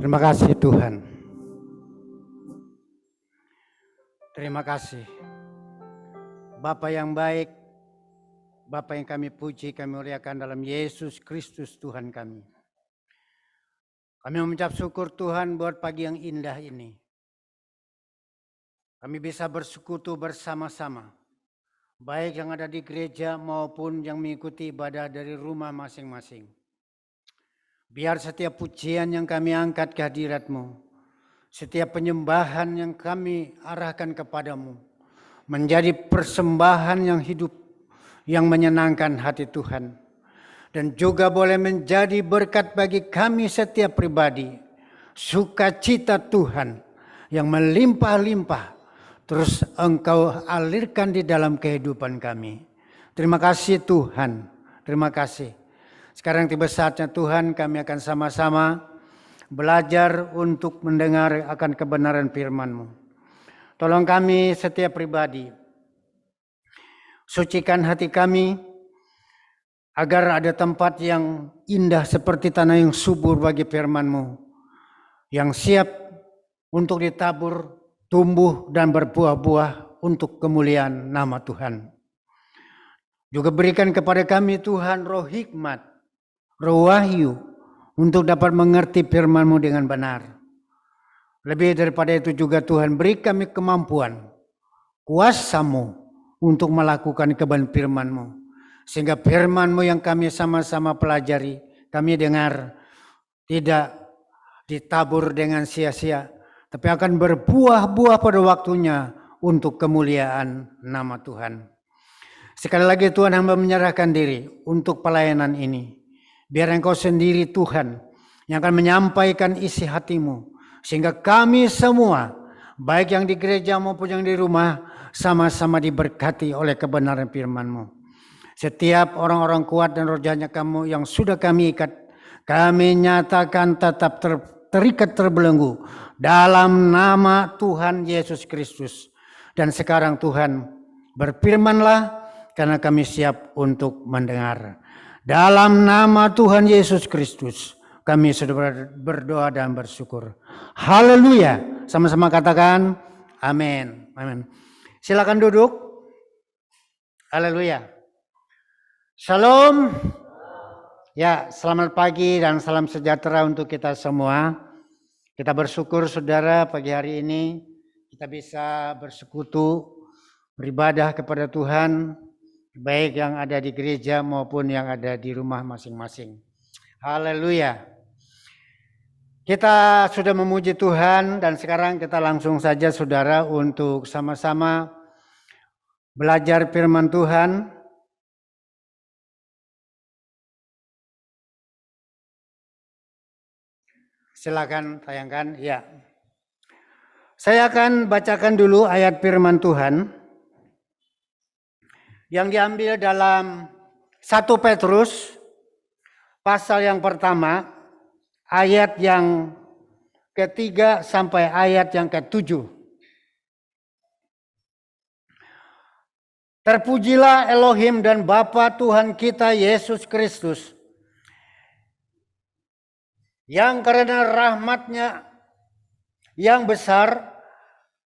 Terima kasih Tuhan. Terima kasih. Bapa yang baik, Bapa yang kami puji, kami muliakan dalam Yesus Kristus Tuhan kami. Kami mengucap syukur Tuhan buat pagi yang indah ini. Kami bisa bersekutu bersama-sama, baik yang ada di gereja maupun yang mengikuti ibadah dari rumah masing-masing. Biar setiap pujian yang kami angkat ke hadirat-Mu, setiap penyembahan yang kami arahkan kepadamu, menjadi persembahan yang hidup, yang menyenangkan hati Tuhan. Dan juga boleh menjadi berkat bagi kami setiap pribadi. Sukacita Tuhan yang melimpah-limpah, terus Engkau alirkan di dalam kehidupan kami. Terima kasih Tuhan, terima kasih. Sekarang tiba saatnya Tuhan, kami akan sama-sama belajar untuk mendengar akan kebenaran firman-Mu. Tolong kami setiap pribadi, sucikan hati kami, agar ada tempat yang indah seperti tanah yang subur bagi firman-Mu, yang siap untuk ditabur, tumbuh dan berbuah-buah untuk kemuliaan nama Tuhan. Juga berikan kepada kami Tuhan roh hikmat, roh wahyu, untuk dapat mengerti firman-Mu dengan benar. Lebih daripada itu juga Tuhan, beri kami kemampuan, kuasa-Mu untuk melakukan kebenaran firman-Mu. Sehingga firman-Mu yang kami sama-sama pelajari, kami dengar, tidak ditabur dengan sia-sia, tapi akan berbuah-buah pada waktunya untuk kemuliaan nama Tuhan. Sekali lagi Tuhan, hamba menyerahkan diri untuk pelayanan ini. Biar Engkau sendiri Tuhan yang akan menyampaikan isi hati-Mu. Sehingga kami semua, baik yang di gereja maupun yang di rumah, sama-sama diberkati oleh kebenaran firman-Mu. Setiap orang-orang kuat dan rohaninya kamu yang sudah kami ikat, kami nyatakan tetap terikat terbelenggu dalam nama Tuhan Yesus Kristus. Dan sekarang Tuhan, berfirmanlah karena kami siap untuk mendengar. Dalam nama Tuhan Yesus Kristus, kami sudah berdoa dan bersyukur. Haleluya. Sama-sama katakan amin. Amin. Silakan duduk. Haleluya. Shalom. Ya, selamat pagi dan salam sejahtera untuk kita semua. Kita bersyukur saudara pagi hari ini kita bisa bersekutu, beribadah kepada Tuhan, baik yang ada di gereja maupun yang ada di rumah masing-masing. Haleluya. Kita sudah memuji Tuhan dan sekarang kita langsung saja saudara untuk sama-sama belajar firman Tuhan. Silakan tayangkan, ya. Saya akan bacakan dulu ayat firman Tuhan yang diambil dalam 1 Petrus pasal yang pertama, ayat yang ketiga sampai ayat yang ke-7. Terpujilah Elohim dan Bapa Tuhan kita Yesus Kristus, yang karena rahmat-Nya yang besar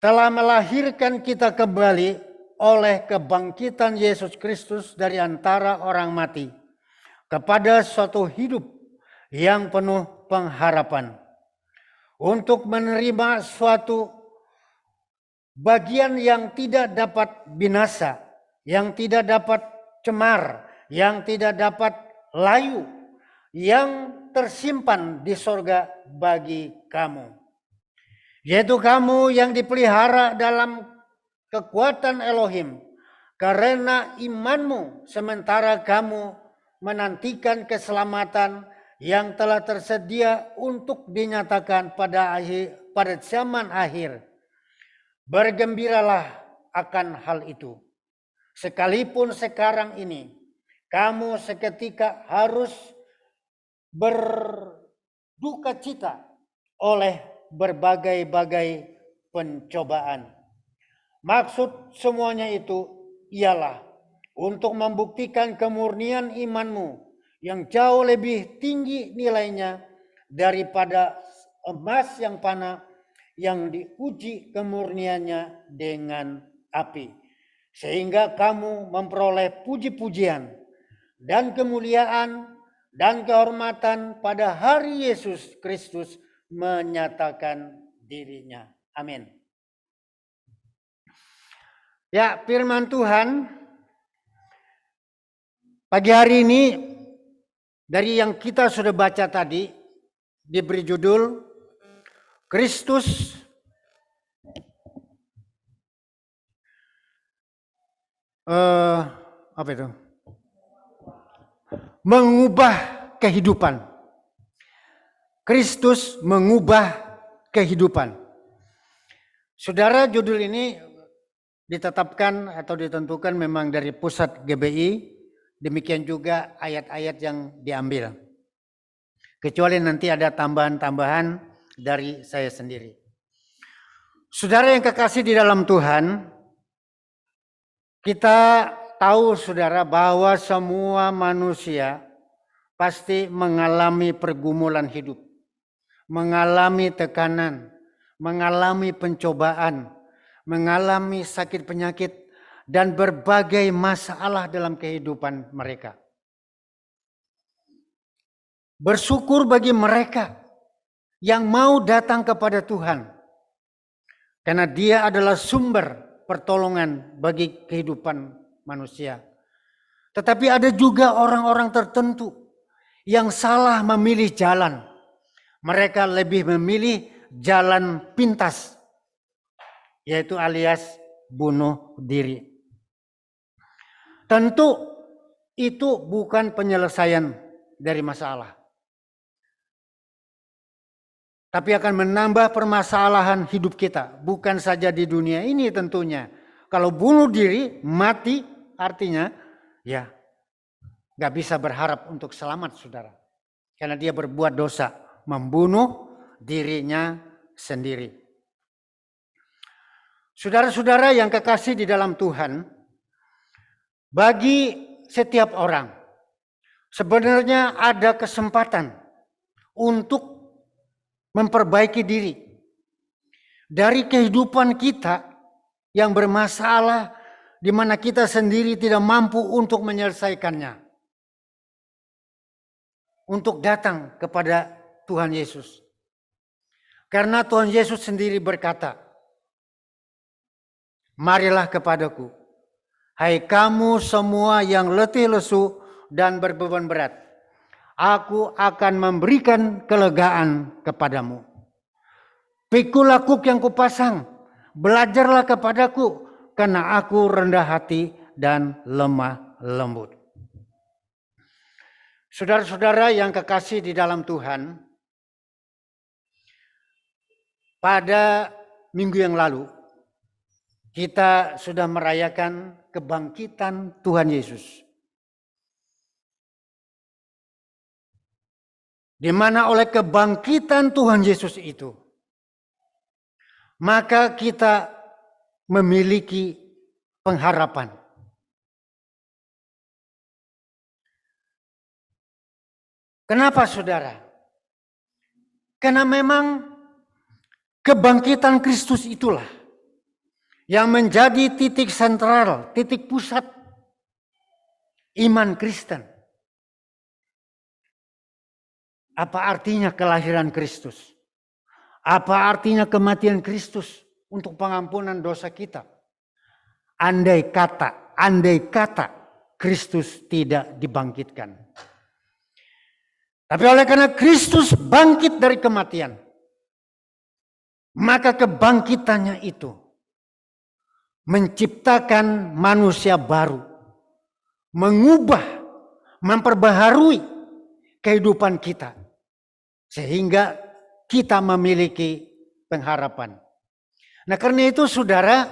telah melahirkan kita kembali oleh kebangkitan Yesus Kristus dari antara orang mati kepada suatu hidup yang penuh pengharapan, untuk menerima suatu bagian yang tidak dapat binasa, yang tidak dapat cemar, yang tidak dapat layu, yang tersimpan di sorga bagi kamu, yaitu kamu yang dipelihara dalam kekuatan Elohim karena imanmu, sementara kamu menantikan keselamatan yang telah tersedia untuk dinyatakan pada zaman akhir. Bergembiralah akan hal itu, sekalipun sekarang ini kamu seketika harus berduka cita oleh berbagai-bagai pencobaan. Maksud semuanya itu ialah untuk membuktikan kemurnian imanmu yang jauh lebih tinggi nilainya daripada emas yang panah yang diuji kemurniannya dengan api, sehingga kamu memperoleh puji-pujian dan kemuliaan dan kehormatan pada hari Yesus Kristus menyatakan dirinya. Amin. Ya, firman Tuhan pagi hari ini dari yang kita sudah baca tadi diberi judul Kristus apa itu? Mengubah kehidupan. Kristus mengubah kehidupan. Saudara, judul ini ditetapkan atau ditentukan memang dari pusat GBI, demikian juga ayat-ayat yang diambil. Kecuali nanti ada tambahan-tambahan dari saya sendiri. Saudara yang kekasih di dalam Tuhan, kita tahu saudara bahwa semua manusia pasti mengalami pergumulan hidup, mengalami tekanan, mengalami pencobaan, mengalami sakit penyakit, dan berbagai masalah dalam kehidupan mereka. Bersyukur bagi mereka yang mau datang kepada Tuhan, karena Dia adalah sumber pertolongan bagi kehidupan manusia. Tetapi ada juga orang-orang tertentu yang salah memilih jalan. Mereka lebih memilih jalan pintas, yaitu alias bunuh diri. Tentu itu bukan penyelesaian dari masalah, tapi akan menambah permasalahan hidup kita, bukan saja di dunia ini tentunya. Kalau bunuh diri, mati, artinya ya gak bisa berharap untuk selamat saudara. Karena dia berbuat dosa, membunuh dirinya sendiri. Saudara-saudara yang kekasih di dalam Tuhan, bagi setiap orang sebenarnya ada kesempatan untuk memperbaiki diri dari kehidupan kita yang bermasalah, di mana kita sendiri tidak mampu untuk menyelesaikannya, untuk datang kepada Tuhan Yesus. Karena Tuhan Yesus sendiri berkata, "Marilah kepadaku, hai kamu semua yang letih lesu dan berbeban berat, aku akan memberikan kelegaan kepadamu. Pikul akuk yang kupasang, belajarlah kepadaku, karena aku rendah hati dan lemah lembut." Saudara-saudara yang kekasih di dalam Tuhan, pada minggu yang lalu kita sudah merayakan kebangkitan Tuhan Yesus. Di mana oleh kebangkitan Tuhan Yesus itu, maka kita memiliki pengharapan. Kenapa saudara? Karena memang kebangkitan Kristus itulah yang menjadi titik sentral, titik pusat iman Kristen. Apa artinya kelahiran Kristus? Apa artinya kematian Kristus untuk pengampunan dosa kita? Andai kata Kristus tidak dibangkitkan. Tapi oleh karena Kristus bangkit dari kematian, maka kebangkitannya itu menciptakan manusia baru, mengubah, memperbaharui kehidupan kita, sehingga kita memiliki pengharapan. Nah, karena itu saudara,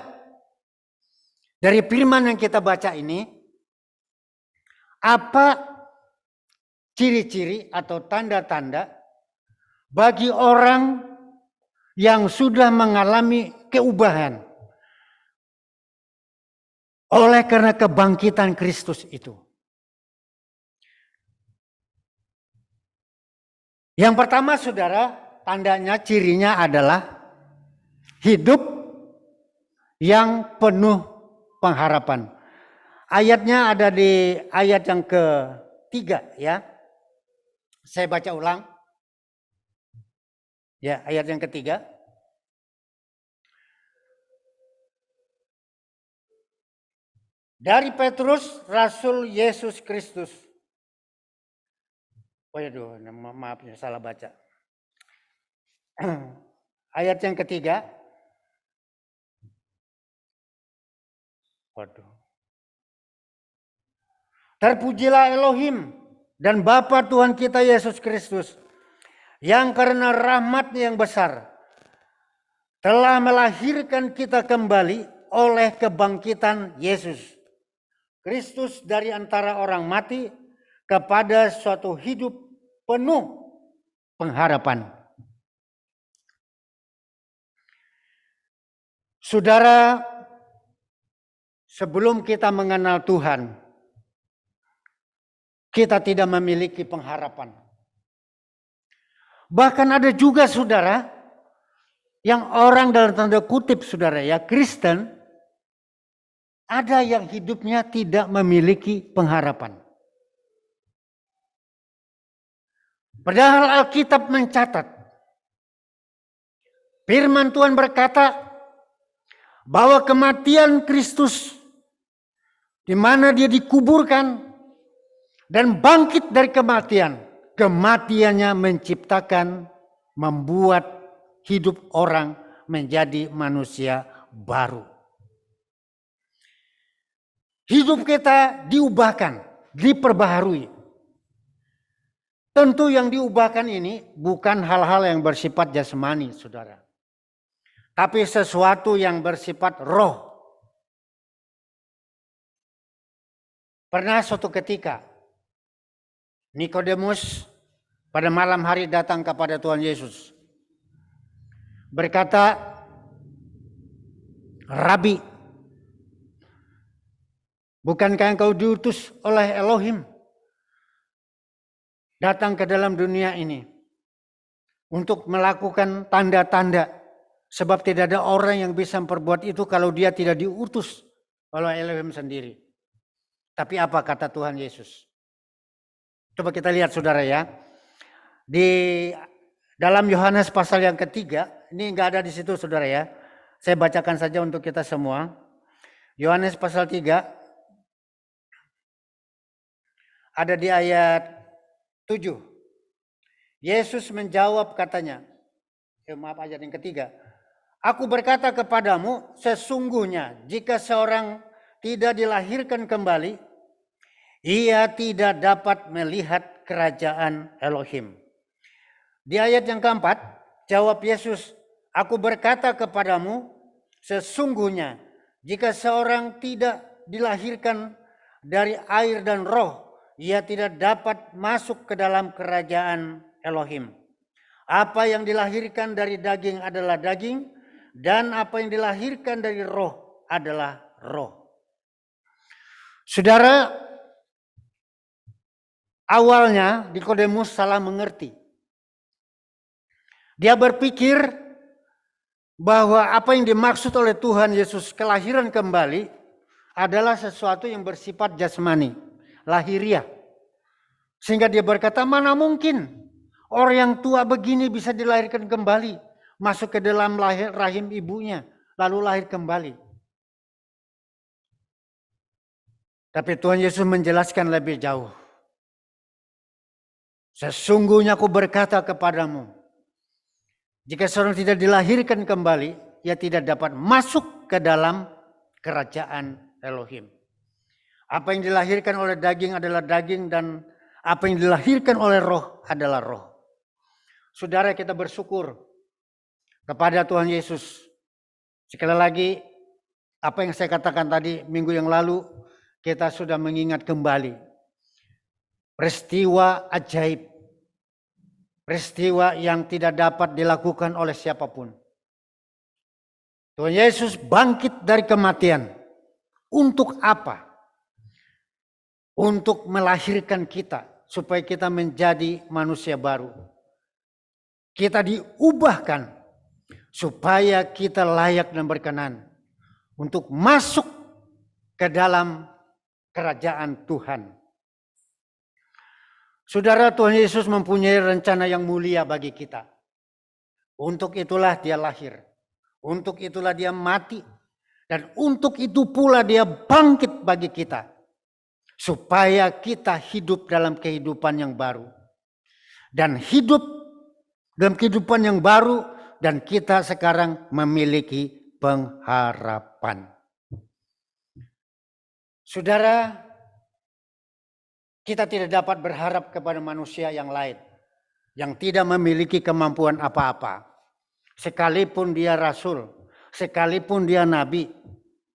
dari firman yang kita baca ini, apa ciri-ciri atau tanda-tanda bagi orang yang sudah mengalami keubahan oleh karena kebangkitan Kristus itu? Yang pertama saudara, tandanya, cirinya adalah hidup yang penuh pengharapan. Ayatnya ada di ayat yang ketiga ya. Saya baca ulang. Ya, ayat yang ketiga. Dari Petrus, Rasul Yesus Kristus. Waduh, maaf ya, salah baca. Ayat yang ketiga. Waduh. Terpujilah Elohim dan Bapa Tuhan kita Yesus Kristus, yang karena rahmat-Nya yang besar telah melahirkan kita kembali oleh kebangkitan Yesus Kristus dari antara orang mati kepada suatu hidup penuh pengharapan. Saudara, sebelum kita mengenal Tuhan, kita tidak memiliki pengharapan. Bahkan ada juga saudara, yang orang dalam tanda kutip saudara ya, Kristen, ada yang hidupnya tidak memiliki pengharapan. Padahal Alkitab mencatat, firman Tuhan berkata bahwa kematian Kristus, di mana Dia dikuburkan dan bangkit dari kematian, kematiannya menciptakan, membuat hidup orang menjadi manusia baru. Hidup kita diubahkan, diperbaharui. Tentu yang diubahkan ini bukan hal-hal yang bersifat jasmani, saudara. Tapi sesuatu yang bersifat roh. Pernah suatu ketika, Nikodemus pada malam hari datang kepada Tuhan Yesus. Berkata, Rabi, bukankah engkau diutus oleh Elohim datang ke dalam dunia ini untuk melakukan tanda-tanda, sebab tidak ada orang yang bisa memperbuat itu kalau dia tidak diutus oleh Elohim sendiri. Tapi apa kata Tuhan Yesus? Coba kita lihat saudara ya. Di dalam Yohanes pasal yang ketiga, ini enggak ada di situ saudara ya. Saya bacakan saja untuk kita semua. Yohanes pasal 3 ada di ayat 7. Yesus menjawab katanya, ayat yang ketiga. Aku berkata kepadamu, sesungguhnya jika seorang tidak dilahirkan kembali, ia tidak dapat melihat kerajaan Elohim. Di ayat yang keempat, jawab Yesus, aku berkata kepadamu, sesungguhnya jika seorang tidak dilahirkan dari air dan roh, ia tidak dapat masuk ke dalam kerajaan Elohim. Apa yang dilahirkan dari daging adalah daging, dan apa yang dilahirkan dari roh adalah roh. Saudara, awalnya Nikodemus salah mengerti. Dia berpikir bahwa apa yang dimaksud oleh Tuhan Yesus kelahiran kembali adalah sesuatu yang bersifat jasmani, lahiriah. Sehingga dia berkata, mana mungkin orang yang tua begini bisa dilahirkan kembali, masuk ke dalam rahim ibunya, lalu lahir kembali. Tapi Tuhan Yesus menjelaskan lebih jauh. Sesungguhnya aku berkata kepadamu, jika seorang tidak dilahirkan kembali, ia tidak dapat masuk ke dalam kerajaan Elohim. Apa yang dilahirkan oleh daging adalah daging, dan apa yang dilahirkan oleh roh adalah roh. Saudara, kita bersyukur kepada Tuhan Yesus. Sekali lagi, apa yang saya katakan tadi minggu yang lalu, kita sudah mengingat kembali peristiwa ajaib. Peristiwa yang tidak dapat dilakukan oleh siapapun. Tuhan Yesus bangkit dari kematian. Untuk apa? Untuk melahirkan kita supaya kita menjadi manusia baru. kita diubahkan supaya kita layak dan berkenan untuk masuk ke dalam kerajaan Tuhan. Saudara, Tuhan Yesus mempunyai rencana yang mulia bagi kita. Untuk itulah dia lahir. Untuk itulah dia mati. Dan untuk itu pula dia bangkit bagi kita. Supaya kita hidup dalam kehidupan yang baru. Dan hidup dalam kehidupan yang baru. Dan kita sekarang memiliki pengharapan. Saudara, kita tidak dapat berharap kepada manusia yang lain. Yang tidak memiliki kemampuan apa-apa. Sekalipun dia rasul. Sekalipun dia nabi.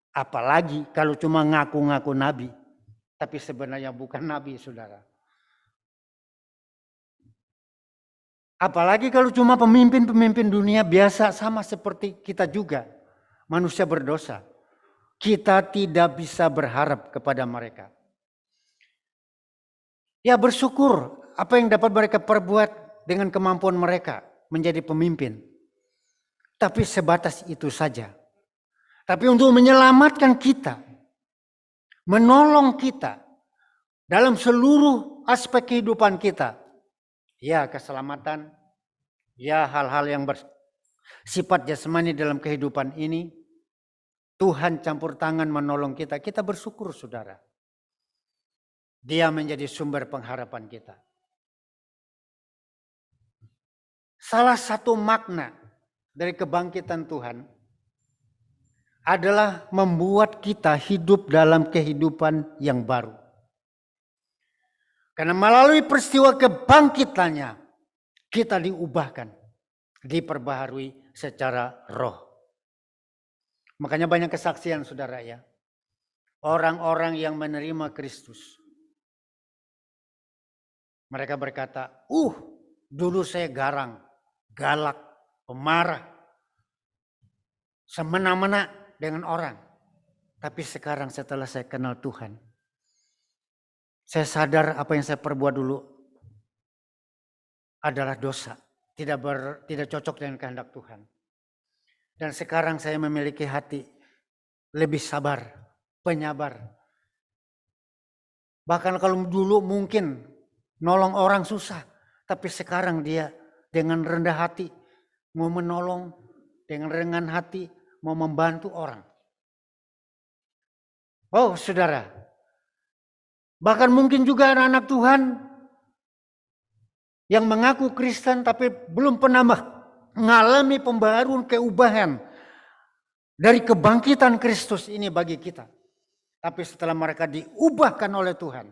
Apalagi kalau cuma ngaku-ngaku nabi. Tapi sebenarnya bukan nabi, saudara. Apalagi kalau cuma pemimpin-pemimpin dunia biasa sama seperti kita juga. Manusia berdosa. Kita tidak bisa berharap kepada mereka. Ya bersyukur apa yang dapat mereka perbuat dengan kemampuan mereka menjadi pemimpin. Tapi sebatas itu saja. Tapi untuk menyelamatkan kita, menolong kita dalam seluruh aspek kehidupan kita. Ya keselamatan, ya hal-hal yang bersifat jasmani dalam kehidupan ini. Tuhan campur tangan menolong kita, kita bersyukur saudara. Dia menjadi sumber pengharapan kita. Salah satu makna dari kebangkitan Tuhan adalah membuat kita hidup dalam kehidupan yang baru. Karena melalui peristiwa kebangkitannya, kita diubahkan, diperbaharui secara roh. Makanya banyak kesaksian saudara ya. Orang-orang yang menerima Kristus. Mereka berkata, dulu saya garang, galak, pemarah, semena-mena dengan orang. Tapi sekarang setelah saya kenal Tuhan, saya sadar apa yang saya perbuat dulu adalah dosa, tidak cocok dengan kehendak Tuhan. Dan sekarang saya memiliki hati lebih sabar, penyabar. Bahkan kalau dulu mungkin nolong orang susah, tapi sekarang dia dengan rendah hati mau menolong, dengan ringan hati mau membantu orang. Oh saudara, bahkan mungkin juga anak-anak Tuhan yang mengaku Kristen tapi belum pernah mengalami pembaharuan keubahan dari kebangkitan Kristus ini bagi kita. Tapi setelah mereka diubahkan oleh Tuhan,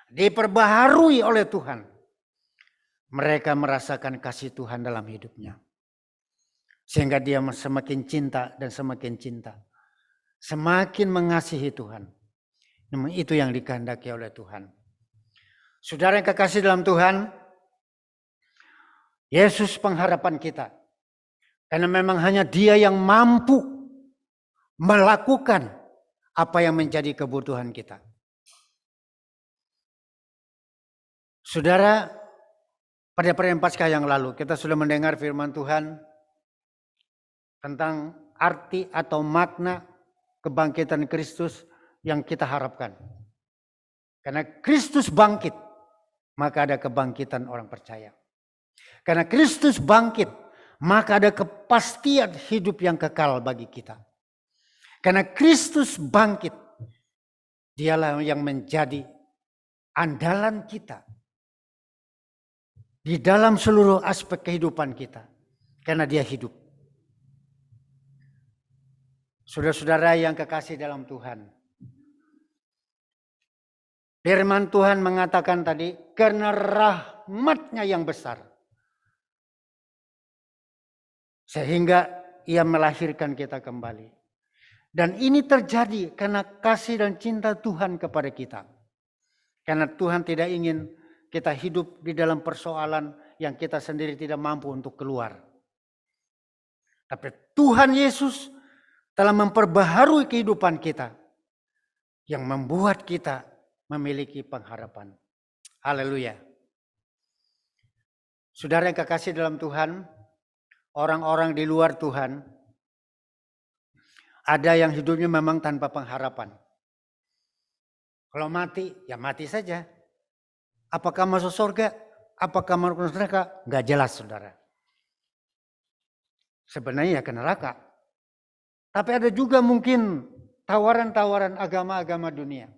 diperbaharui oleh Tuhan, mereka merasakan kasih Tuhan dalam hidupnya. Sehingga dia semakin cinta dan semakin cinta. Semakin mengasihi Tuhan. Memang itu yang dikehendaki oleh Tuhan. Saudara yang kekasih dalam Tuhan, Yesus pengharapan kita. Karena memang hanya Dia yang mampu melakukan apa yang menjadi kebutuhan kita. Saudara, pada perayaan Paskah yang lalu kita sudah mendengar firman Tuhan tentang arti atau makna kebangkitan Kristus yang kita harapkan. Karena Kristus bangkit, maka ada kebangkitan orang percaya. Karena Kristus bangkit, maka ada kepastian hidup yang kekal bagi kita. Karena Kristus bangkit, Dialah yang menjadi andalan kita di dalam seluruh aspek kehidupan kita. Karena Dia hidup. Saudara-saudara yang kekasih dalam Tuhan. Firman Tuhan mengatakan tadi, karena rahmat-Nya yang besar. Sehingga Ia melahirkan kita kembali. Dan ini terjadi karena kasih dan cinta Tuhan kepada kita. Karena Tuhan tidak ingin kita hidup di dalam persoalan yang kita sendiri tidak mampu untuk keluar. Tapi Tuhan Yesus telah memperbaharui kehidupan kita. Yang membuat kita memiliki pengharapan. Haleluya. Saudara yang kekasih dalam Tuhan, orang-orang di luar Tuhan, ada yang hidupnya memang tanpa pengharapan. Kalau mati, ya mati saja. Apakah masuk surga? Apakah masuk neraka? Enggak jelas, saudara. Sebenarnya ya ke neraka. Tapi ada juga mungkin tawaran-tawaran agama-agama dunia.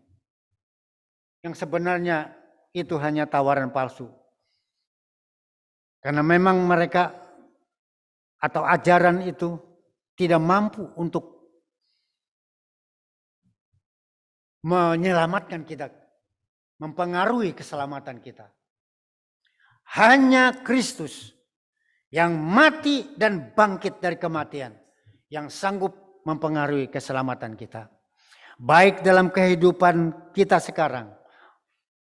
Yang sebenarnya itu hanya tawaran palsu. Karena memang mereka atau ajaran itu tidak mampu untuk menyelamatkan kita, mempengaruhi keselamatan kita. Hanya Kristus yang mati dan bangkit dari kematian yang sanggup mempengaruhi keselamatan kita. Baik dalam kehidupan kita sekarang,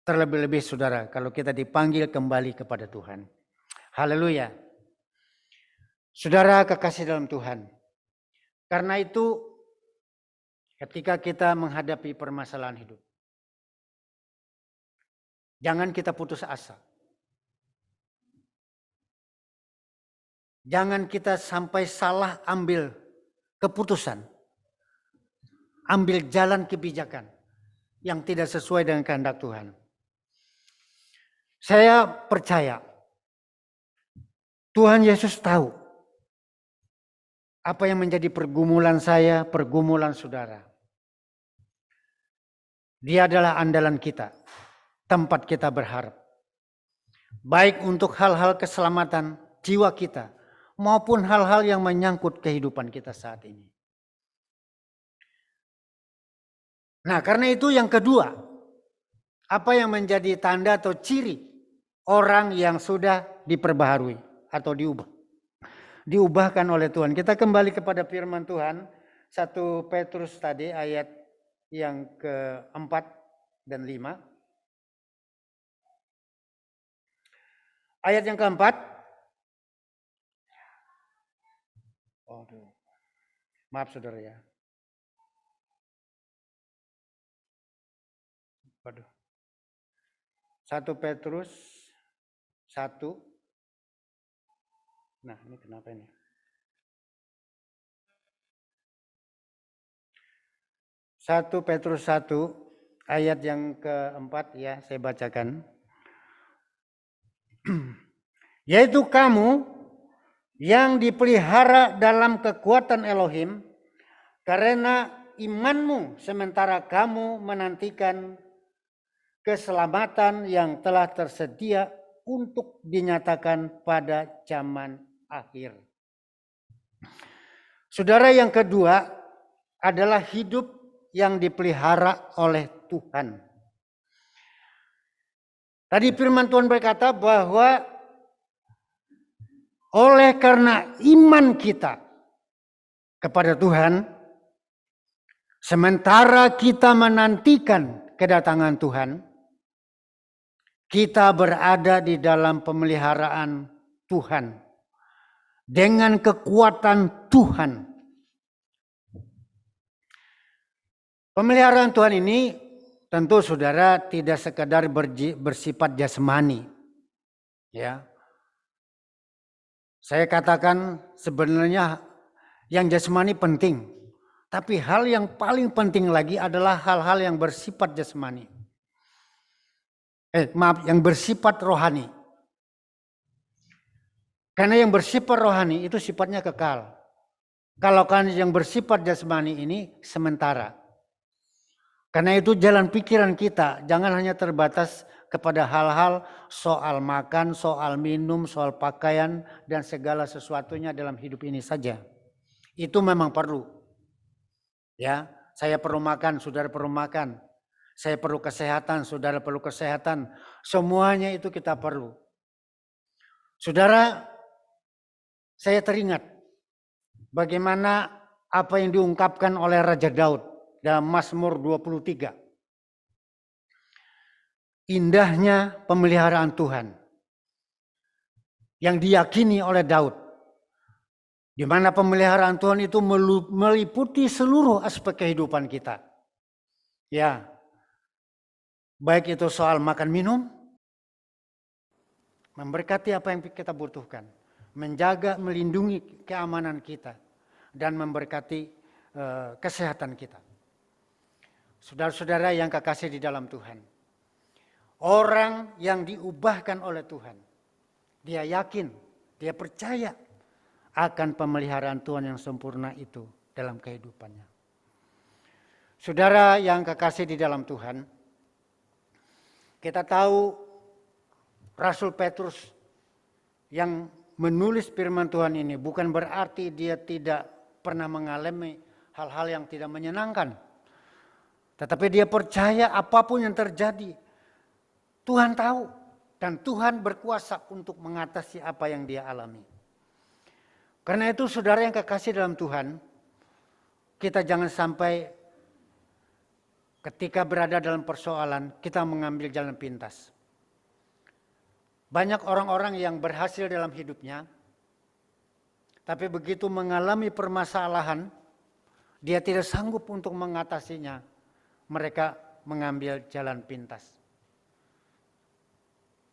terlebih-lebih saudara kalau kita dipanggil kembali kepada Tuhan. Haleluya. Saudara kekasih dalam Tuhan. Karena itu ketika kita menghadapi permasalahan hidup, jangan kita putus asa. Jangan kita sampai salah ambil keputusan. Ambil jalan kebijakan yang tidak sesuai dengan kehendak Tuhan. Saya percaya Tuhan Yesus tahu apa yang menjadi pergumulan saya, pergumulan saudara. Dia adalah andalan kita, tempat kita berharap. Baik untuk hal-hal keselamatan jiwa kita, maupun hal-hal yang menyangkut kehidupan kita saat ini. Nah, karena itu yang kedua, apa yang menjadi tanda atau ciri orang yang sudah diperbaharui atau diubahkan oleh Tuhan. Kita kembali kepada firman Tuhan, 1 Petrus tadi ayat yang ke-4 dan 5. Ayat yang ke-4. Maaf saudara ya. Waduh. 1 Petrus 1. Nah, ini kenapa ini? 1 Petrus 1 ayat yang ke-4 ya, saya bacakan. Yaitu kamu yang dipelihara dalam kekuatan Elohim karena imanmu sementara kamu menantikan keselamatan yang telah tersedia untuk dinyatakan pada zaman akhir. Saudara, yang kedua adalah hidup yang dipelihara oleh Tuhan. Tadi firman Tuhan berkata bahwa oleh karena iman kita kepada Tuhan, sementara kita menantikan kedatangan Tuhan, kita berada di dalam pemeliharaan Tuhan dengan kekuatan Tuhan. Pemeliharaan Tuhan ini tentu saudara tidak sekadar bersifat jasmani. Ya. Saya katakan sebenarnya yang jasmani penting, tapi hal yang paling penting lagi adalah hal-hal yang bersifat jasmani. Yang bersifat rohani. Karena yang bersifat rohani itu sifatnya kekal. Kalau kan yang bersifat jasmani ini sementara. Karena itu jalan pikiran kita jangan hanya terbatas kepada hal-hal soal makan, soal minum, soal pakaian, dan segala sesuatunya dalam hidup ini saja. Itu memang perlu. Ya, saya perlu makan, saudara perlu makan. Saya perlu kesehatan, saudara perlu kesehatan. Semuanya itu kita perlu. Saudara, saya teringat bagaimana apa yang diungkapkan oleh Raja Daud dalam Mazmur 23. Indahnya pemeliharaan Tuhan yang diyakini oleh Daud. Di mana pemeliharaan Tuhan itu meliputi seluruh aspek kehidupan kita. Ya, baik itu soal makan minum, memberkati apa yang kita butuhkan. menjaga, melindungi keamanan kita, dan memberkati kesehatan kita. Saudara-saudara yang kekasih di dalam Tuhan, orang yang diubahkan oleh Tuhan, dia yakin, dia percaya akan pemeliharaan Tuhan yang sempurna itu dalam kehidupannya. Saudara yang kekasih di dalam Tuhan, kita tahu Rasul Petrus yang menulis firman Tuhan ini bukan berarti dia tidak pernah mengalami hal-hal yang tidak menyenangkan. Tetapi dia percaya apapun yang terjadi, Tuhan tahu dan Tuhan berkuasa untuk mengatasi apa yang dia alami. Karena itu saudara yang kekasih dalam Tuhan, kita jangan sampai ketika berada dalam persoalan kita mengambil jalan pintas. Banyak orang-orang yang berhasil dalam hidupnya, tapi begitu mengalami permasalahan, dia tidak sanggup untuk mengatasinya. Mereka mengambil jalan pintas.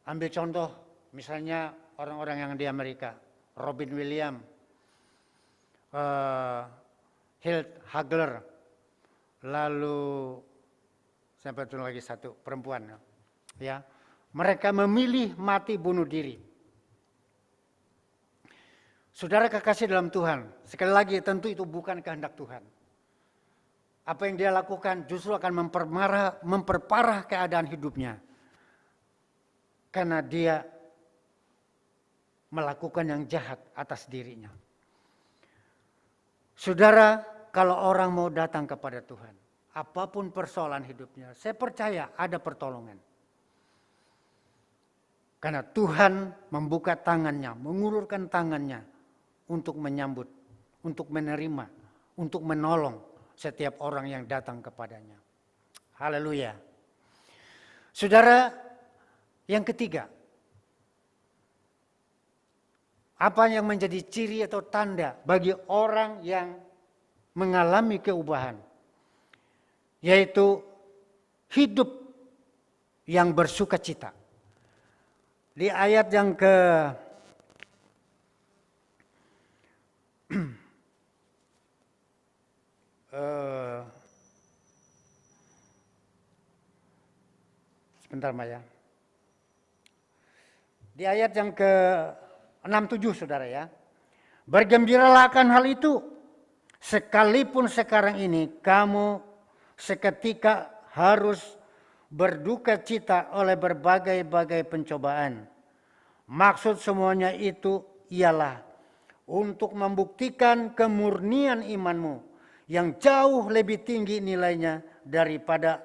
Ambil contoh, misalnya orang-orang yang di Amerika, Robin Williams, Hilt Hagler, lalu sampai itu lagi satu perempuan, ya. Mereka memilih mati bunuh diri. Saudara kekasih dalam Tuhan, sekali lagi tentu itu bukan kehendak Tuhan. Apa yang dia lakukan justru akan memperparah keadaan hidupnya. Karena dia melakukan yang jahat atas dirinya. Saudara, kalau orang mau datang kepada Tuhan, apapun persoalan hidupnya, saya percaya ada pertolongan. Karena Tuhan membuka tangannya, mengulurkan tangannya untuk menyambut, untuk menerima, untuk menolong setiap orang yang datang kepadanya. Haleluya. Saudara, yang ketiga, apa yang menjadi ciri atau tanda bagi orang yang mengalami keubahan? Yaitu hidup yang bersukacita. Di ayat yang sebentar Maya. Di ayat yang ke-67 saudara ya. Bergembiralah akan hal itu, sekalipun sekarang ini kamu seketika harus berduka cita oleh berbagai-bagai pencobaan. Maksud semuanya itu ialah untuk membuktikan kemurnian imanmu yang jauh lebih tinggi nilainya daripada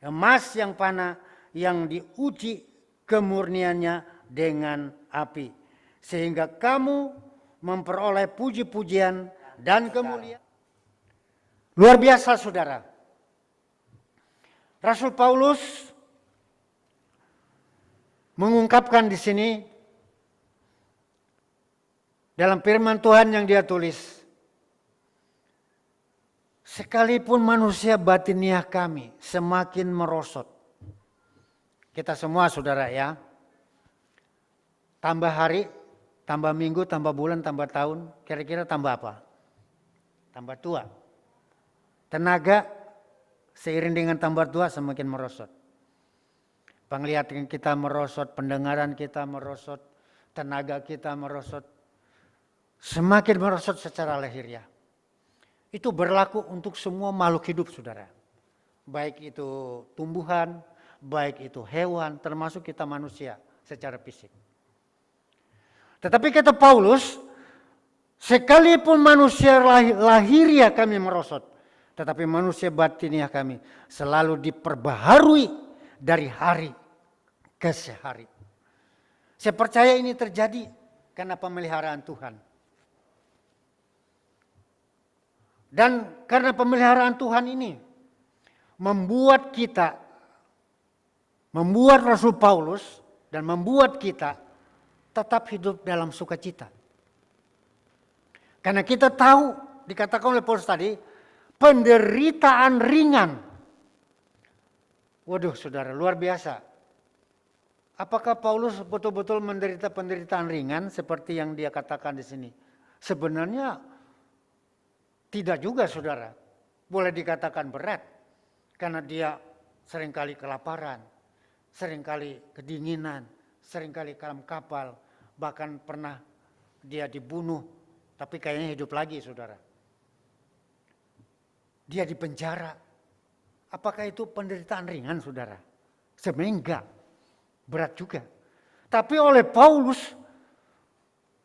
emas yang panah yang diuji kemurniannya dengan api. Sehingga kamu memperoleh puji-pujian dan kemuliaan. Luar biasa saudara. Rasul Paulus mengungkapkan di sini dalam firman Tuhan yang dia tulis, sekalipun manusia batiniah kami semakin merosot. Kita semua saudara ya, tambah hari, tambah minggu, tambah bulan, tambah tahun, kira-kira tambah apa? Tambah tua. Tenaga seiring dengan tambah tua semakin merosot. Penglihatan kita merosot, pendengaran kita merosot, tenaga kita merosot. Semakin merosot secara lahiriah. Itu berlaku untuk semua makhluk hidup saudara. Baik itu tumbuhan, baik itu hewan, termasuk kita manusia secara fisik. Tetapi kata Paulus, sekalipun manusia lahiriah kami merosot, tetapi manusia batiniah kami selalu diperbaharui dari hari ke hari. Saya percaya ini terjadi karena pemeliharaan Tuhan. Dan karena pemeliharaan Tuhan ini membuat Rasul Paulus dan membuat kita tetap hidup dalam sukacita. Karena kita tahu, dikatakan oleh Paulus tadi, penderitaan ringan. Waduh saudara, luar biasa. Apakah Paulus betul-betul menderita penderitaan ringan seperti yang dia katakan di sini? Sebenarnya tidak juga, saudara. Boleh dikatakan berat karena dia seringkali kelaparan, seringkali kedinginan, seringkali dalam kapal, bahkan pernah dia dibunuh, tapi kayaknya hidup lagi, saudara. Dia di penjara. Apakah itu penderitaan ringan, saudara? Sebenarnya enggak. Berat juga. Tapi oleh Paulus,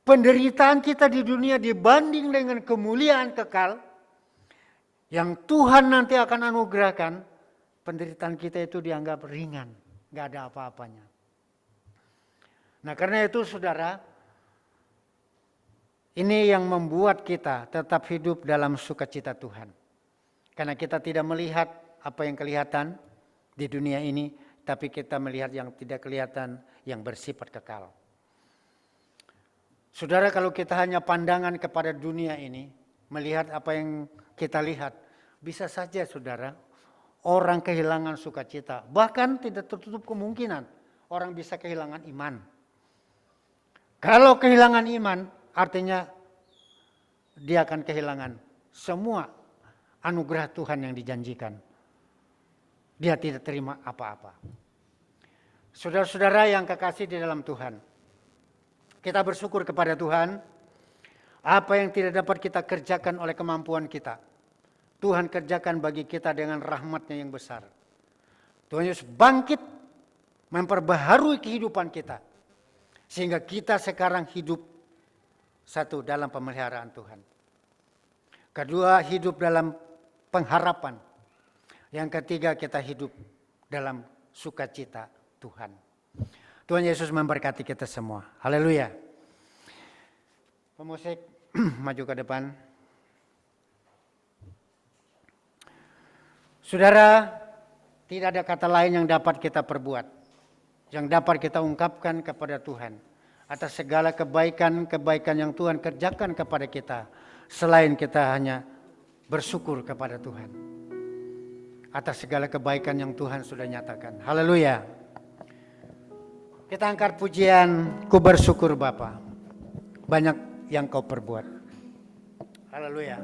penderitaan kita di dunia dibanding dengan kemuliaan kekal yang Tuhan nanti akan anugerahkan, penderitaan kita itu dianggap ringan, enggak ada apa-apanya. Nah, karena itu saudara, ini yang membuat kita tetap hidup dalam sukacita Tuhan. Karena kita tidak melihat apa yang kelihatan di dunia ini, tapi kita melihat yang tidak kelihatan, yang bersifat kekal. Saudara, kalau kita hanya pandangan kepada dunia ini, melihat apa yang kita lihat, bisa saja saudara, orang kehilangan sukacita. Bahkan tidak tertutup kemungkinan orang bisa kehilangan iman. Kalau kehilangan iman, artinya dia akan kehilangan semua anugerah Tuhan yang dijanjikan. Dia tidak terima apa-apa. Saudara-saudara yang kekasih di dalam Tuhan, kita bersyukur kepada Tuhan. Apa yang tidak dapat kita kerjakan oleh kemampuan kita, Tuhan kerjakan bagi kita dengan rahmat-Nya yang besar. Tuhan Yesus bangkit, memperbaharui kehidupan kita, sehingga kita sekarang hidup satu dalam pemeliharaan Tuhan. Kedua, hidup dalam pengharapan. Yang ketiga, kita hidup dalam sukacita Tuhan. Tuhan Yesus memberkati kita semua. Haleluya. Pemusik maju ke depan. Saudara, tidak ada kata lain yang dapat kita perbuat, yang dapat kita ungkapkan kepada Tuhan atas segala kebaikan-kebaikan yang Tuhan kerjakan kepada kita, selain kita hanya bersyukur kepada Tuhan atas segala kebaikan yang Tuhan sudah nyatakan. Haleluya. Kita angkat pujian, ku bersyukur Bapa, banyak yang kau perbuat. Haleluya.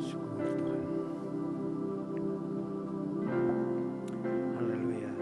Syukur Tuhan. Haleluya.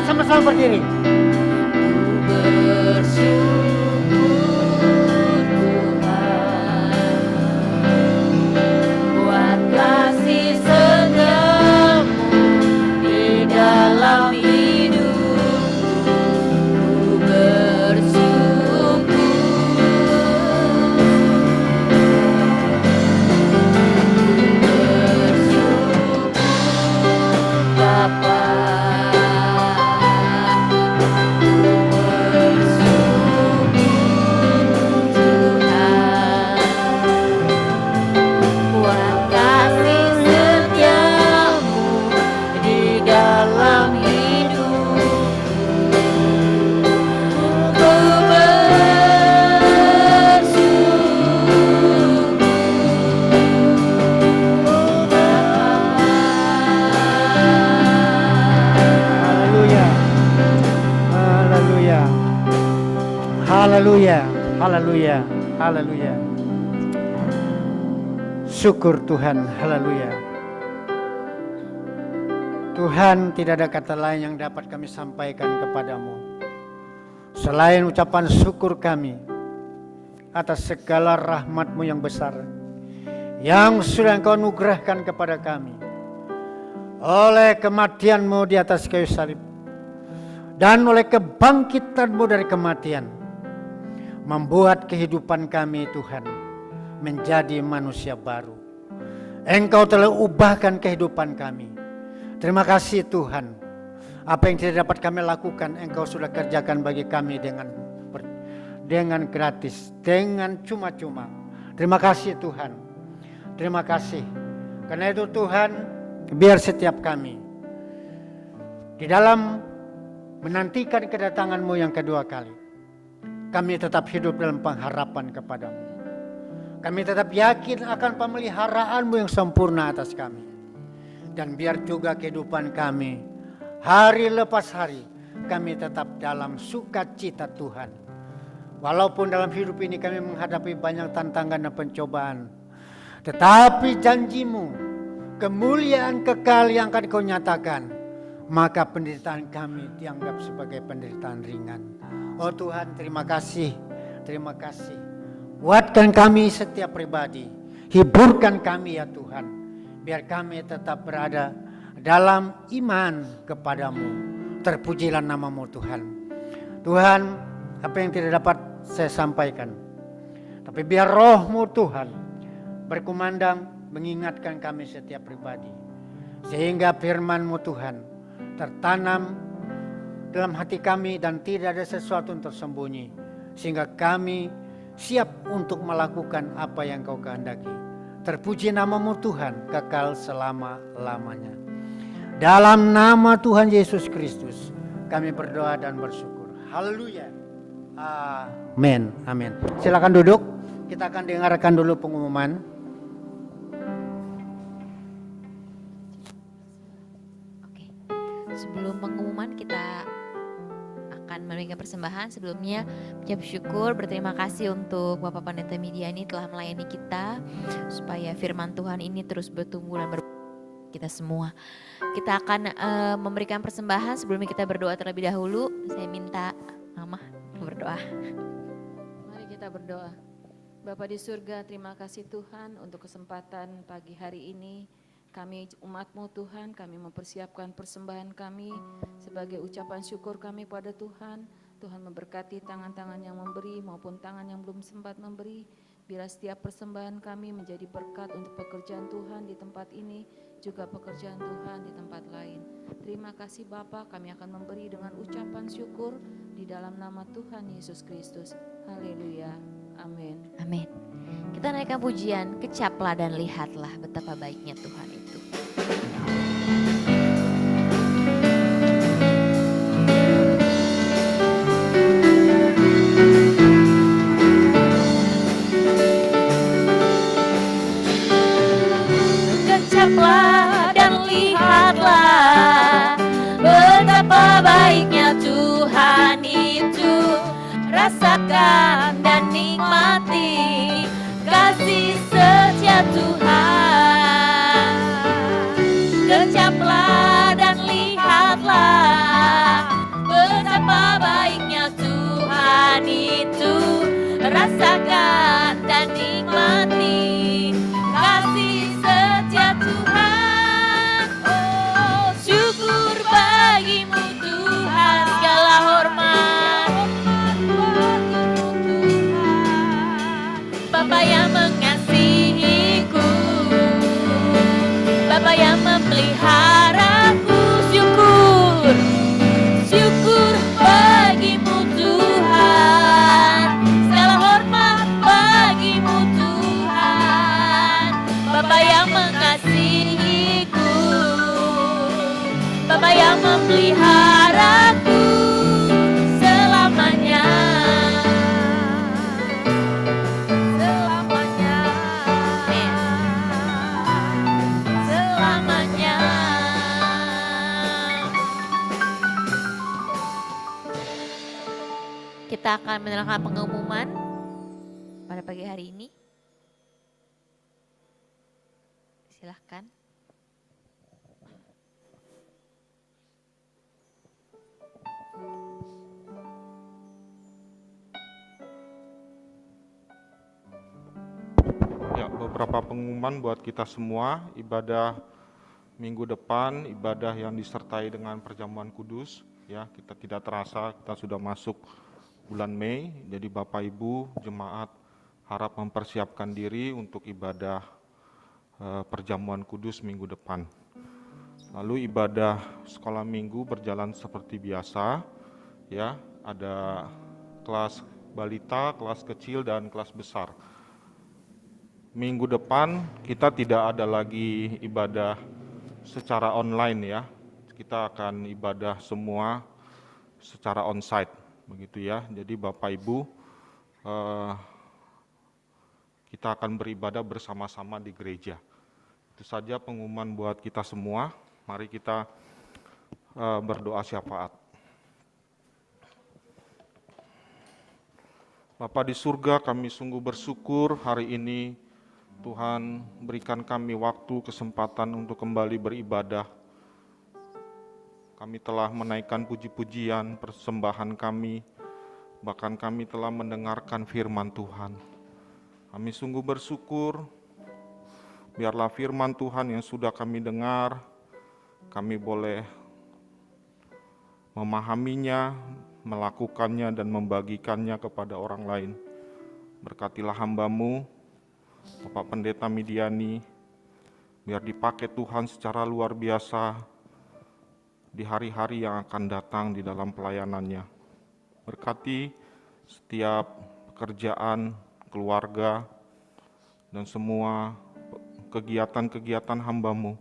Sama-sama berdiri. Haleluya, haleluya, haleluya. Syukur Tuhan, haleluya. Tuhan, tidak ada kata lain yang dapat kami sampaikan kepadamu selain ucapan syukur kami atas segala rahmat-Mu yang besar yang sudah Engkau anugerahkan kepada kami oleh kematian-Mu di atas kayu salib dan oleh kebangkitan-Mu dari kematian, membuat kehidupan kami Tuhan menjadi manusia baru. Engkau telah ubahkan kehidupan kami. Terima kasih Tuhan. Apa yang tidak dapat kami lakukan, Engkau sudah kerjakan bagi kami dengan gratis, dengan cuma-cuma. Terima kasih Tuhan. Terima kasih. Karena itu Tuhan, biar setiap kami di dalam menantikan kedatangan-Mu yang kedua kali, kami tetap hidup dalam pengharapan kepadamu. Kami tetap yakin akan pemeliharaan-Mu yang sempurna atas kami. Dan biar juga kehidupan kami hari lepas hari, kami tetap dalam sukacita Tuhan. Walaupun dalam hidup ini kami menghadapi banyak tantangan dan pencobaan, tetapi janji-Mu, kemuliaan kekal yang akan Kau nyatakan, maka penderitaan kami dianggap sebagai penderitaan ringan. Oh Tuhan, terima kasih, terima kasih. Kuatkan kami setiap pribadi, hiburkan kami ya Tuhan, biar kami tetap berada dalam iman kepadamu. Terpujilah nama-Mu Tuhan. Tuhan, apa yang tidak dapat saya sampaikan, tapi biar roh-Mu Tuhan berkumandang mengingatkan kami setiap pribadi, sehingga firman-Mu Tuhan tertanam dalam hati kami dan tidak ada sesuatu yang tersembunyi, sehingga kami siap untuk melakukan apa yang Kau kehendaki. Terpuji nama-Mu Tuhan kekal selama-lamanya. Dalam nama Tuhan Yesus Kristus kami berdoa dan bersyukur. Haleluya. Amin. Amin. Silakan duduk. Kita akan dengarkan dulu pengumuman. Oke. Sebelum pengumuman kita akan memberikan persembahan. Sebelumnya ucap syukur, berterima kasih untuk Bapak Pendeta Midiani telah melayani kita supaya firman Tuhan ini terus bertumbuh dan kita semua. Kita akan memberikan persembahan. Sebelumnya kita berdoa terlebih dahulu. Saya minta Mama berdoa. Mari kita berdoa. Bapa di surga, terima kasih Tuhan untuk kesempatan pagi hari ini. Kami umat-Mu Tuhan, kami mempersiapkan persembahan kami sebagai ucapan syukur kami pada Tuhan. Tuhan memberkati tangan-tangan yang memberi maupun tangan yang belum sempat memberi. Biar setiap persembahan kami menjadi berkat untuk pekerjaan Tuhan di tempat ini, juga pekerjaan Tuhan di tempat lain. Terima kasih Bapa, kami akan memberi dengan ucapan syukur di dalam nama Tuhan Yesus Kristus. Haleluya. Amin. Amin. Kita naikkan pujian, kecaplah dan lihatlah betapa baiknya Tuhan itu. Kecaplah dan lihatlah betapa baiknya Tuhan itu. Rasakan dan nikmati kasih setia Tuhan. Kecaplah dan lihatlah betapa baiknya Tuhan itu. Rasakan dan nikmati kasih setia Tuhan. Oh, syukur bagimu Tuhan, segala hormat Bapa yang mengasihiku, Bapa yang memeliharaku. Syukur, syukur bagimu Tuhan, segala hormat bagimu Tuhan. Bapa yang mengasihiku, Bapa yang memeliharaku selamanya. Kita kita akan menerangkan pengumuman pada pagi hari ini. Silahkan. Ya, beberapa pengumuman buat kita semua. Ibadah minggu depan, ibadah yang disertai dengan perjamuan kudus. Ya, kita tidak terasa kita sudah masuk bulan Mei. Jadi Bapak Ibu jemaat harap mempersiapkan diri untuk ibadah perjamuan kudus minggu depan. Lalu ibadah sekolah minggu berjalan seperti biasa. Ya, ada kelas balita, kelas kecil dan kelas besar. Minggu depan kita tidak ada lagi ibadah secara online ya. Kita akan ibadah semua secara onsite begitu ya. Jadi Bapak Ibu kita akan beribadah bersama-sama di gereja. Itu saja pengumuman buat kita semua. Mari kita berdoa syafaat. Bapa di surga, kami sungguh bersyukur hari ini Tuhan berikan kami waktu, kesempatan untuk kembali beribadah. Kami telah menaikkan puji-pujian, persembahan kami, bahkan kami telah mendengarkan firman Tuhan. Kami sungguh bersyukur, biarlah firman Tuhan yang sudah kami dengar, kami boleh memahaminya, melakukannya, dan membagikannya kepada orang lain. Berkatilah hamba-Mu, Bapak Pendeta Midiani, biar dipakai Tuhan secara luar biasa di hari-hari yang akan datang di dalam pelayanannya. Berkati setiap pekerjaan, keluarga, dan semua kegiatan-kegiatan hamba-Mu.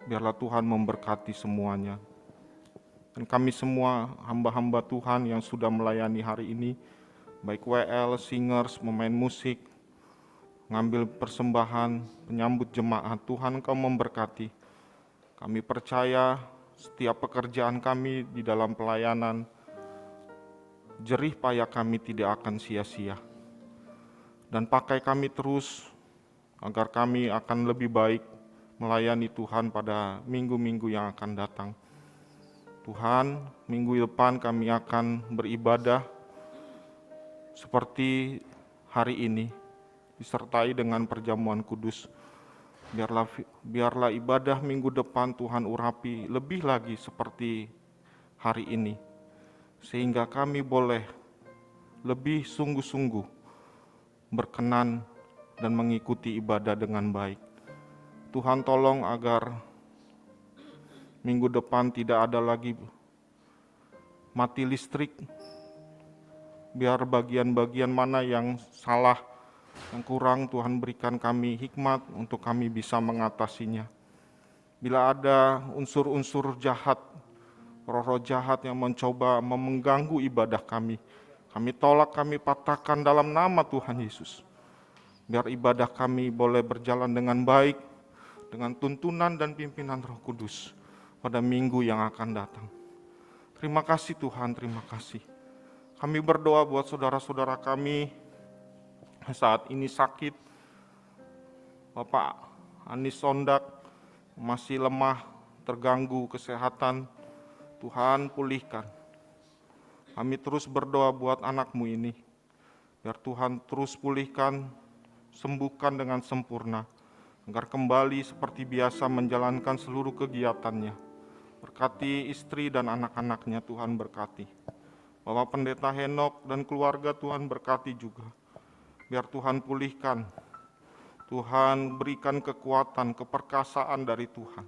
Biarlah Tuhan memberkati semuanya. Dan kami semua hamba-hamba Tuhan yang sudah melayani hari ini, baik WL, singers, pemain musik, ngambil persembahan, menyambut jemaat, Tuhan Engkau memberkati. Kami percaya setiap pekerjaan kami di dalam pelayanan, jerih payah kami tidak akan sia-sia. Dan pakai kami terus, agar kami akan lebih baik melayani Tuhan pada minggu-minggu yang akan datang. Tuhan, minggu depan kami akan beribadah seperti hari ini, disertai dengan perjamuan kudus. Biarlah ibadah minggu depan Tuhan urapi lebih lagi seperti hari ini, sehingga kami boleh lebih sungguh-sungguh berkenan dan mengikuti ibadah dengan baik. Tuhan tolong agar minggu depan tidak ada lagi mati listrik, biar bagian-bagian mana yang salah, yang kurang, Tuhan berikan kami hikmat untuk kami bisa mengatasinya. Bila ada unsur-unsur jahat, roh-roh jahat yang mencoba mengganggu ibadah kami tolak, kami patahkan dalam nama Tuhan Yesus. Biar ibadah kami boleh berjalan dengan baik, dengan tuntunan dan pimpinan Roh Kudus pada minggu yang akan datang. Terima kasih Tuhan, terima kasih. Kami berdoa buat saudara-saudara kami saat ini sakit. Bapak Anis Sondak masih lemah, terganggu kesehatan. Tuhan pulihkan. Kami terus berdoa buat anakmu ini, biar Tuhan terus pulihkan, sembuhkan dengan sempurna, agar kembali seperti biasa menjalankan seluruh kegiatannya. Berkati istri dan anak-anaknya, Tuhan berkati. Bapak Pendeta Henok dan keluarga Tuhan berkati juga. Biar Tuhan pulihkan, Tuhan berikan kekuatan, keperkasaan dari Tuhan,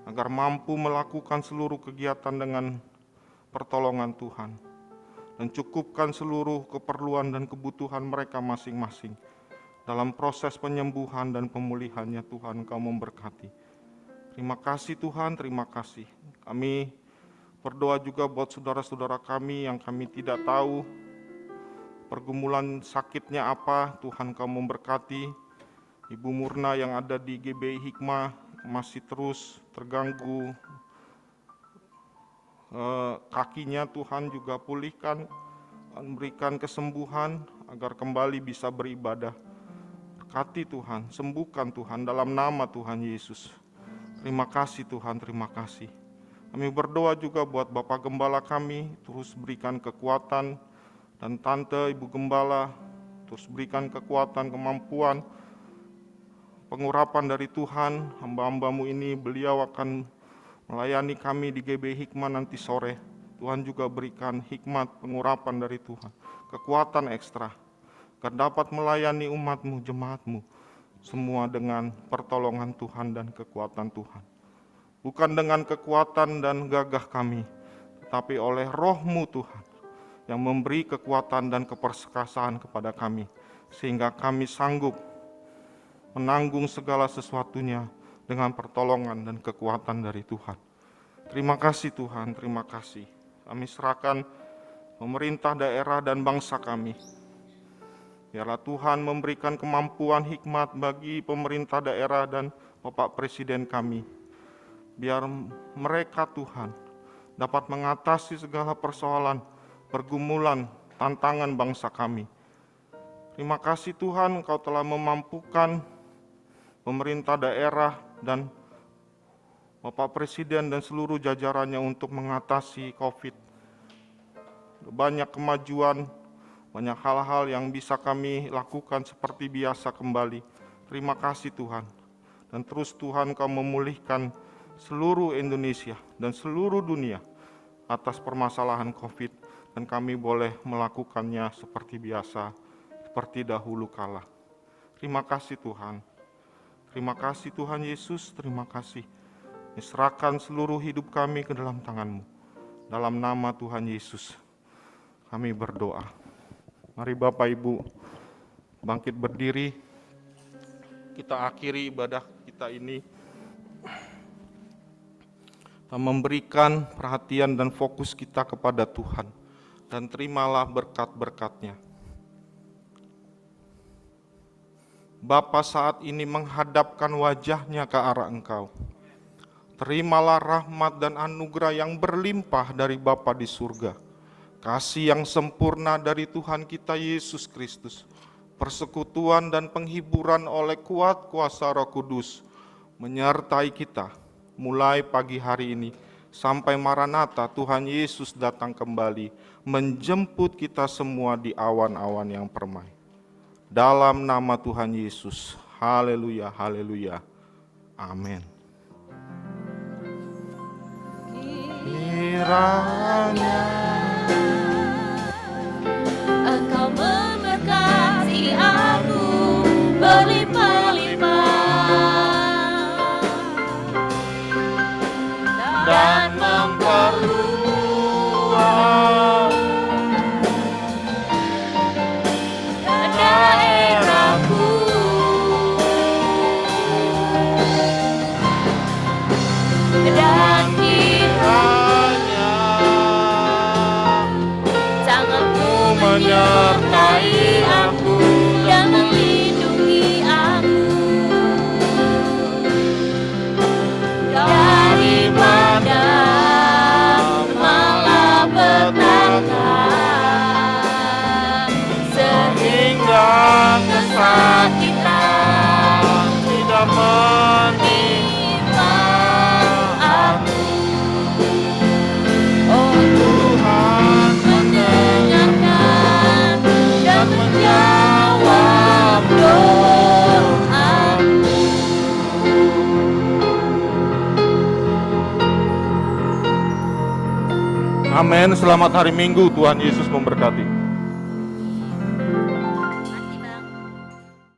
agar mampu melakukan seluruh kegiatan dengan pertolongan Tuhan, dan cukupkan seluruh keperluan dan kebutuhan mereka masing-masing. Dalam proses penyembuhan dan pemulihannya Tuhan Engkau memberkati. Terima kasih Tuhan, terima kasih. Kami berdoa juga buat saudara-saudara kami yang kami tidak tahu pergumulan sakitnya apa, Tuhan Kau memberkati. Ibu Murna yang ada di GBI Hikmah masih terus terganggu, kakinya Tuhan juga pulihkan. berikan kesembuhan agar kembali bisa beribadah. Berkati Tuhan, sembuhkan Tuhan dalam nama Tuhan Yesus. Terima kasih Tuhan, terima kasih. Kami berdoa juga buat Bapak Gembala kami, terus berikan kekuatan, dan Tante Ibu Gembala, terus berikan kekuatan, kemampuan, pengurapan dari Tuhan. Hamba-hambamu ini, beliau akan melayani kami di GB Hikmah nanti sore. Tuhan juga berikan hikmat, pengurapan dari Tuhan, kekuatan ekstra, agar dapat melayani umatmu, jemaatmu, semua dengan pertolongan Tuhan dan kekuatan Tuhan. Bukan dengan kekuatan dan gagah kami, tetapi oleh Roh-Mu Tuhan, yang memberi kekuatan dan keperkasaan kepada kami, sehingga kami sanggup menanggung segala sesuatunya dengan pertolongan dan kekuatan dari Tuhan. Terima kasih Tuhan, terima kasih. Kami serahkan pemerintah daerah dan bangsa kami. Biarlah Tuhan memberikan kemampuan hikmat bagi pemerintah daerah dan Bapak Presiden kami. Biar mereka Tuhan dapat mengatasi segala persoalan, pergumulan, tantangan bangsa kami. Terima kasih Tuhan, Engkau telah memampukan pemerintah daerah dan Bapak Presiden dan seluruh jajarannya untuk mengatasi COVID. Banyak kemajuan, banyak hal-hal yang bisa kami lakukan seperti biasa kembali. Terima kasih Tuhan. Dan terus Tuhan Kau memulihkan seluruh Indonesia dan seluruh dunia atas permasalahan COVID. Dan kami boleh melakukannya seperti biasa, seperti dahulu kala. Terima kasih Tuhan. Terima kasih Tuhan Yesus, terima kasih. Serahkan seluruh hidup kami ke dalam tangan-Mu. Dalam nama Tuhan Yesus, kami berdoa. Mari Bapak Ibu bangkit berdiri, kita akhiri ibadah kita ini. Kita memberikan perhatian dan fokus kita kepada Tuhan, dan terimalah berkat-berkat-Nya. Bapa saat ini menghadapkan wajah-Nya ke arah Engkau. Terimalah rahmat dan anugerah yang berlimpah dari Bapa di surga. Kasih yang sempurna dari Tuhan kita Yesus Kristus, persekutuan dan penghiburan oleh kuat kuasa Roh Kudus menyertai kita mulai pagi hari ini sampai Maranatha Tuhan Yesus datang kembali menjemput kita semua di awan-awan yang permai. Dalam nama Tuhan Yesus, haleluya, haleluya, amin. Kiranya Engkau memberkati aku berlimpah-limpah dan memperluas daerahku, dan kiranya tanganmu menyertai aku dan melindungi aku daripada malapetaka, sehingga kesakitan tidak menimpa aku. oh Tuhan mendengarkan dan menjawab doaku. Amin. Selamat hari Minggu. Tuhan Yesus memberkati.